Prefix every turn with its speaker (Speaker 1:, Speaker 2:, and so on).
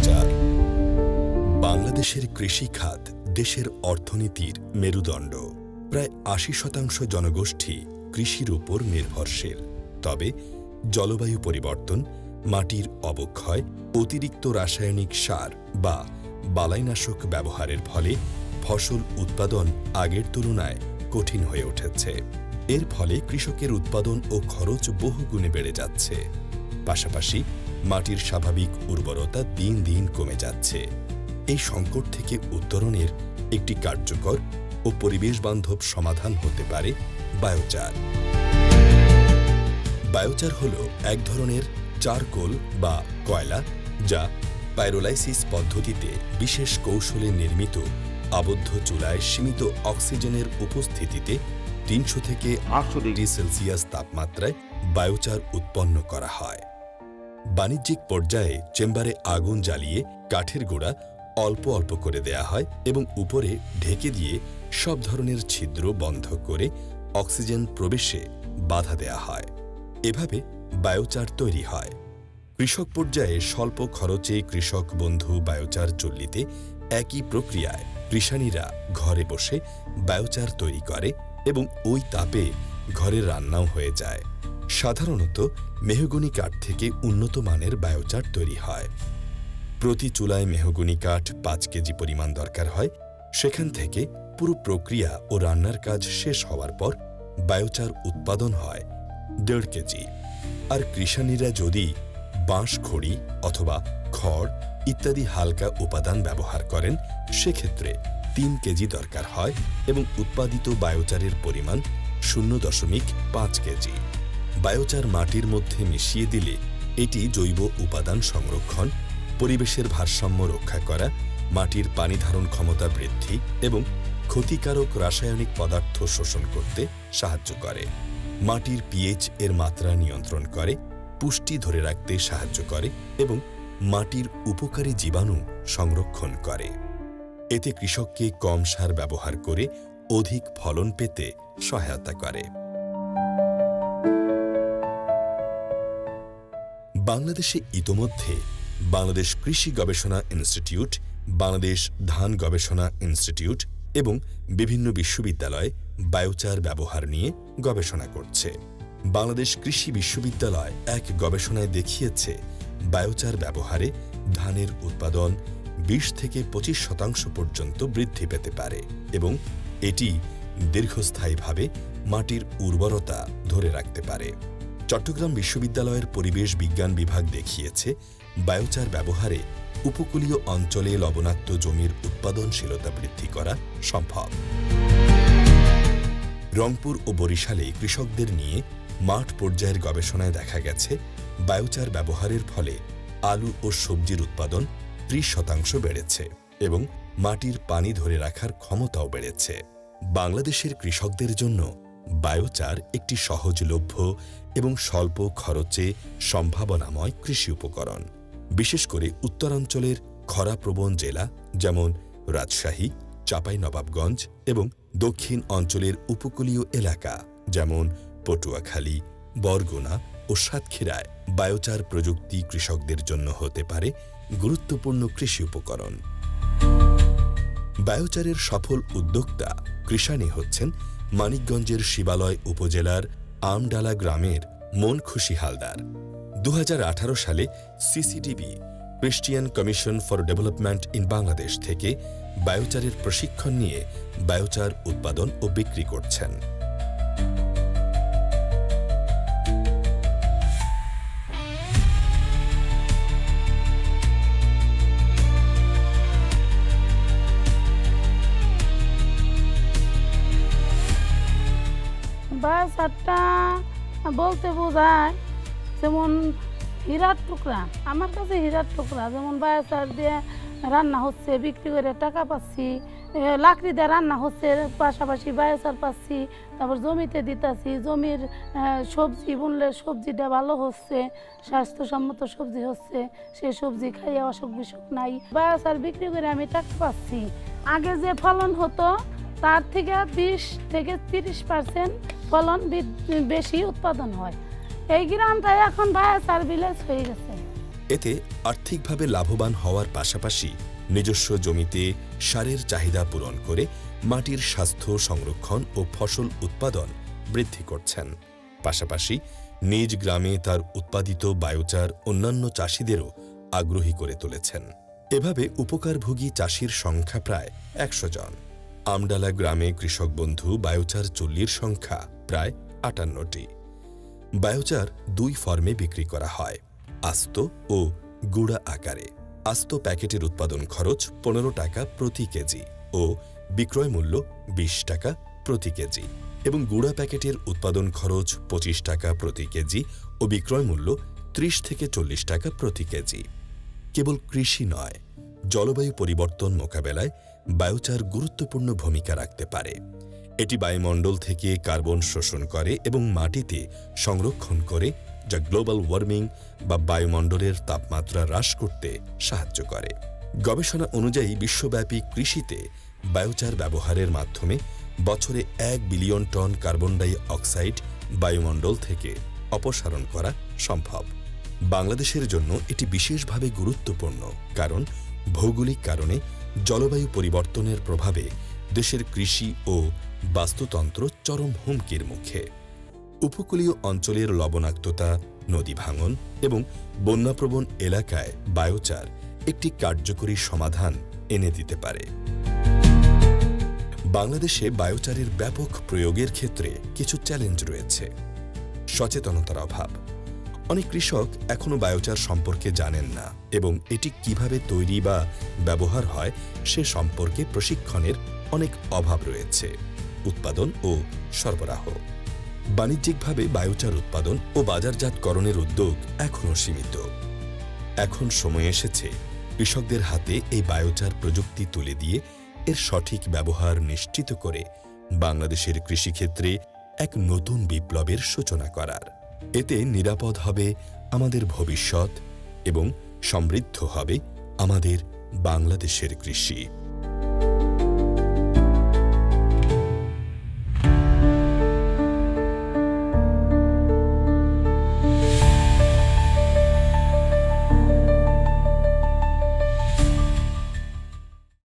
Speaker 1: Biochar. বাংলাদেশের কৃষি খাত দেশের অর্থনীতির মেরুদণ্ড। প্রায় ৮০% জনগোষ্ঠী কৃষির উপর নির্ভরশীল। তবে জলবায়ু পরিবর্তন, মাটির অবক্ষয়, অতিরিক্ত রাসায়নিক সার বা বালাইনাশক ব্যবহারের ফলে ফসল উৎপাদন আগের তুলনায় কঠিন হয়ে উঠেছে। এর ফলে কৃষকের উৎপাদন ও খরচ বহুগুণে বেড়ে যাচ্ছে। পাশাপাশি মাটির স্বাভাবিক উর্বরতা দিন দিন কমে যাচ্ছে। এই সংকট থেকে উত্তরণের একটি কার্যকর ও পরিবেশবান্ধব সমাধান হতে পারে বায়োচার। বায়োচার হল এক ধরনের চারকোল বা কয়লা, যা পাইরোলাইসিস পদ্ধতিতে বিশেষ কৌশলে নির্মিত আবদ্ধ চুলায় সীমিত অক্সিজেনের উপস্থিতিতে ৩০০ থেকে ৮০০ ডিগ্রি সেলসিয়াস তাপমাত্রায় বায়োচার উৎপন্ন করা হয়। বাণিজ্যিক পর্যায়ে চেম্বারে আগুন জ্বালিয়ে কাঠের গুঁড়া অল্প অল্প করে দেয়া হয় এবং উপরে ঢেকে দিয়ে সব ধরনের ছিদ্র বন্ধ করে অক্সিজেন প্রবেশে বাধা দেয়া হয়। এভাবে বায়োচার তৈরি হয়। কৃষক পর্যায়ে স্বল্প খরচে কৃষক বন্ধু বায়োচার চুল্লিতে একই প্রক্রিয়ায় কৃষানীরা ঘরে বসে বায়োচার তৈরি করে এবং ওই তাপে ঘরের রান্নাও হয়ে যায়। সাধারণত মেহগনি কাঠ থেকে উন্নত মানের বায়োচার তৈরি হয়। প্রতি চুলায় মেহগনি কাঠ ৫ কেজি পরিমাণ দরকার হয়। সেখান থেকে পুরো প্রক্রিয়া ও রান্নার কাজ শেষ হওয়ার পর বায়োচার উৎপাদন হয় ১.৫ কেজি। আর কৃষানীরা যদি বাঁশ খড়ি অথবা খড় ইত্যাদি হালকা উপাদান ব্যবহার করেন, সেক্ষেত্রে ৩ কেজি দরকার হয় এবং উৎপাদিত বায়োচারের পরিমাণ ০.৫ কেজি। বায়োচার মাটির মধ্যে মিশিয়ে দিলে এটি জৈব উপাদান সংরক্ষণ, পরিবেশের ভারসাম্য রক্ষা করা, মাটির পানি ধারণ ক্ষমতা বৃদ্ধি এবং ক্ষতিকারক রাসায়নিক পদার্থ শোষণ করতে সাহায্য করে। মাটির পিএইচ এর মাত্রা নিয়ন্ত্রণ করে, পুষ্টি ধরে রাখতে সাহায্য করে এবং মাটির উপকারী জীবাণু সংরক্ষণ করে। এতে কৃষককে কম সার ব্যবহার করে অধিক ফলন পেতে সহায়তা করে। বাংলাদেশে ইতোমধ্যে বাংলাদেশ কৃষি গবেষণা ইনস্টিটিউট, বাংলাদেশ ধান গবেষণা ইনস্টিটিউট এবং বিভিন্ন বিশ্ববিদ্যালয় বায়োচার ব্যবহার নিয়ে গবেষণা করছে। বাংলাদেশ কৃষি বিশ্ববিদ্যালয় এক গবেষণায় দেখিয়েছে বায়োচার ব্যবহারে ধানের উৎপাদন ২০ থেকে ২৫% পর্যন্ত বৃদ্ধি পেতে পারে এবং এটি দীর্ঘস্থায়ীভাবে মাটির উর্বরতা ধরে রাখতে পারে। চট্টগ্রাম বিশ্ববিদ্যালয়ের পরিবেশ বিজ্ঞান বিভাগ দেখিয়েছে বায়োচার ব্যবহারে উপকূলীয় অঞ্চলে লবণাক্ত জমির উৎপাদনশীলতা বৃদ্ধি করা সম্ভব। রংপুর ও বরিশালে কৃষকদের নিয়ে মাঠ পর্যায়ের গবেষণায় দেখা গেছে বায়োচার ব্যবহারের ফলে আলু ও সবজির উৎপাদন ৩০% বেড়েছে এবং মাটির পানি ধরে রাখার ক্ষমতাও বেড়েছে। বাংলাদেশের কৃষকদের জন্য বায়োচার একটি সহজলভ্য এবং স্বল্প খরচে সম্ভাবনাময় কৃষি উপকরণ। বিশেষ করে উত্তরাঞ্চলের খরাপ্রবণ জেলা যেমন রাজশাহী, চাঁপাইনবাবগঞ্জ এবং দক্ষিণ অঞ্চলের উপকূলীয় এলাকা যেমন পটুয়াখালী, বরগুনা ও সাতক্ষীরায় বায়োচার প্রযুক্তি কৃষকদের জন্য হতে পারে গুরুত্বপূর্ণ কৃষি উপকরণ। বায়োচারের সফল উদ্যোক্তা কৃষানী হচ্ছেন মানিকগঞ্জের শিবালয় উপজেলার আমডালা গ্রামের মন খুশি হালদার। ২০১৮ সালে CCDB Christian Commission for Development in Bangladesh থেকে বায়োচারের প্রশিক্ষণ নিয়ে বায়োচার উৎপাদন ও বিক্রি করছেন।
Speaker 2: বায়োচারটা বলতে বোঝায় যেমন হীরার টুকরা, আমার কাছে হীরার টুকরা। যেমন বায়োচার দিয়ে রান্না হচ্ছে, বিক্রি করে টাকা পাচ্ছি, লাকড়ি দিয়ে রান্না হচ্ছে, পাশাপাশি বায়োচার পাচ্ছি, তারপর জমিতে দিতেছি, জমির সবজি বুনলে সবজিটা ভালো হচ্ছে, স্বাস্থ্যসম্মত সবজি হচ্ছে, সেই সবজি খাইয়ে অসুখ বিসুখ নাই। বায়োচার বিক্রি করে আমি টাকা পাচ্ছি। আগে যে ফলন হতো তার থেকে ২০ থেকে ৩০% ফলন বেশি উৎপাদন হয়। এই গ্রামটাই এখন বায়োচার ভিলেজ হয়ে গেছে।
Speaker 1: এতে আর্থিকভাবে লাভবান হওয়ার পাশাপাশি নিজস্ব জমিতে সারের চাহিদা পূরণ করে মাটির স্বাস্থ্য সংরক্ষণ ও ফসল উৎপাদন বৃদ্ধি করছেন। পাশাপাশি নিজ গ্রামে তার উৎপাদিত বায়োচার অন্যান্য চাষিদেরও আগ্রহী করে তুলেছেন। এভাবে উপকারভোগী চাষির সংখ্যা প্রায় ১০০ জন। আমডালা গ্রামে কৃষক বন্ধু বায়োচার চুল্লির সংখ্যা প্রায় ৫৮টি। বায়োচার ২ ফর্মে বিক্রি করা হয়, আস্ত ও গুঁড়া আকারে। আস্ত প্যাকেটের উৎপাদন খরচ ১৫ টাকা প্রতি কেজি ও বিক্রয় মূল্য ২০ টাকা প্রতি কেজি এবং গুঁড়া প্যাকেটের উৎপাদন খরচ ২৫ টাকা প্রতি কেজি ও বিক্রয় মূল্য ৩০ থেকে ৪০ টাকা প্রতি কেজি। কেবল কৃষি নয়, জলবায়ু পরিবর্তন মোকাবেলায় বায়োচার গুরুত্বপূর্ণ ভূমিকা রাখতে পারে। এটি বায়ুমণ্ডল থেকে কার্বন শোষণ করে এবং মাটিতে সংরক্ষণ করে, যা গ্লোবাল ওয়ার্মিং বা বায়ুমণ্ডলের তাপমাত্রা হ্রাস করতে সাহায্য করে। গবেষণা অনুযায়ী বিশ্বব্যাপী কৃষিতে বায়োচার ব্যবহারের মাধ্যমে বছরে ১ billion ton carbon die oxide বায়ুমণ্ডল থেকে অপসারণ করা সম্ভব। বাংলাদেশের জন্য এটি বিশেষভাবে গুরুত্বপূর্ণ, কারণ ভৌগোলিক কারণে জলবায়ু পরিবর্তনের প্রভাবে দেশের কৃষি ও বাস্তুতন্ত্র চরম হুমকির মুখে। উপকূলীয় অঞ্চলের লবণাক্ততা, নদী ভাঙন এবং বন্যাপ্রবণ এলাকায় বায়োচার একটি কার্যকরী সমাধান এনে দিতে পারে। বাংলাদেশে বায়োচারের ব্যাপক প্রয়োগের ক্ষেত্রে কিছু চ্যালেঞ্জ রয়েছে। সচেতনতার অভাব। অনেক কৃষক এখনও বায়োচার সম্পর্কে জানেন না এবং এটি কিভাবে তৈরি বা ব্যবহার হয় সে সম্পর্কে প্রশিক্ষণের অনেক অভাব রয়েছে। উৎপাদন ও সরবরাহ। বাণিজ্যিকভাবে বায়োচার উৎপাদন ও বাজারজাতকরণের উদ্যোগ এখনও সীমিত। এখন সময় এসেছে কৃষকদের হাতে এই বায়োচার প্রযুক্তি তুলে দিয়ে এর সঠিক ব্যবহার নিশ্চিত করে বাংলাদেশের কৃষিক্ষেত্রে এক নতুন বিপ্লবের সূচনা করার। এতে নিরাপদ হবে আমাদের ভবিষ্যৎ এবং সমৃদ্ধ হবে আমাদের বাংলাদেশের কৃষি।